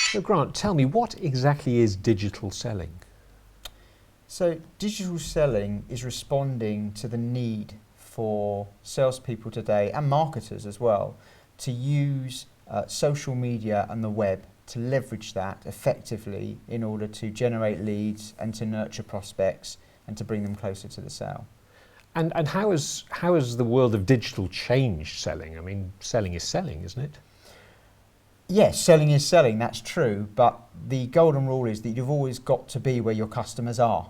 So Grant, tell me, what exactly is digital selling? So digital selling is responding to the need for salespeople today and marketers as well to use social media and the web to leverage that effectively in order to generate leads and to nurture prospects and to bring them closer to the sale. And how has the world of digital changed selling? I mean, selling is selling, isn't it? Yes, selling is selling, that's true, but the golden rule is that you've always got to be where your customers are.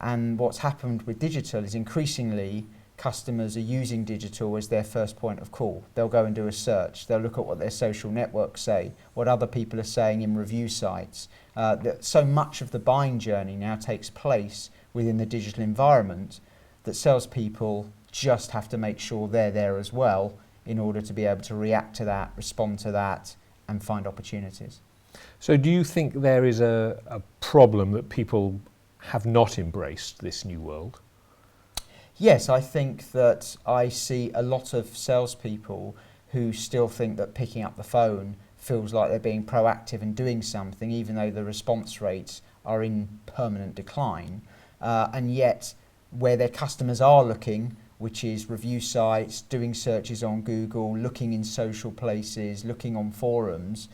And what's happened with digital is increasingly customers are using digital as their first point of call. They'll go and do a search. They'll look at what their social networks say, what other people are saying in review sites. That so much of the buying journey now takes place within the digital environment that salespeople just have to make sure they're there as well in order to be able to react to that, respond to that, and find opportunities. So do you think there is a problem that people have not embraced this new world? Yes, I think that I see a lot of salespeople who still think that picking up the phone feels like they're being proactive and doing something, even though the response rates are in permanent decline. And yet, where their customers are looking, which is review sites, doing searches on Google, looking in social places, looking on forums,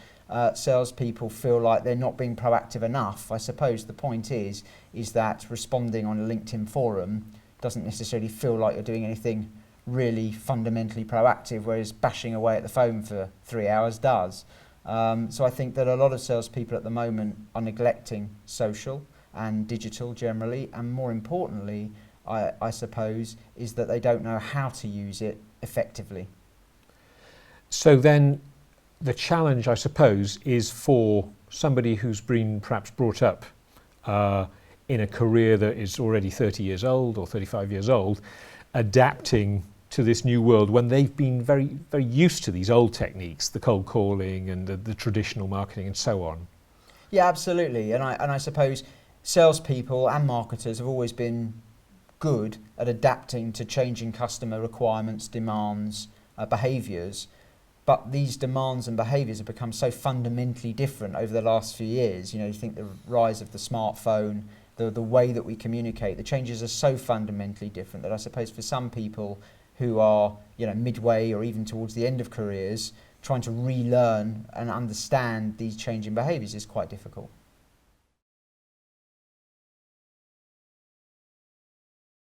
salespeople feel like they're not being proactive enough. I suppose the point is that responding on a LinkedIn forum doesn't necessarily feel like you're doing anything really fundamentally proactive, whereas bashing away at the phone for 3 hours does. So I think that a lot of salespeople at the moment are neglecting social and digital generally, and more importantly, I suppose, is that they don't know how to use it effectively. So then the challenge, I suppose, is for somebody who's been perhaps brought up in a career that is already 30 years old or 35 years old, adapting to this new world when they've been very, very used to these old techniques, the cold calling and the traditional marketing and so on. Yeah, absolutely. And I suppose salespeople and marketers have always been good at adapting to changing customer requirements, demands, behaviours. But these demands and behaviours have become so fundamentally different over the last few years. You know, you think the rise of the smartphone, the way that we communicate, the changes are so fundamentally different that I suppose for some people who are, you know, midway or even towards the end of careers, trying to relearn and understand these changing behaviours is quite difficult.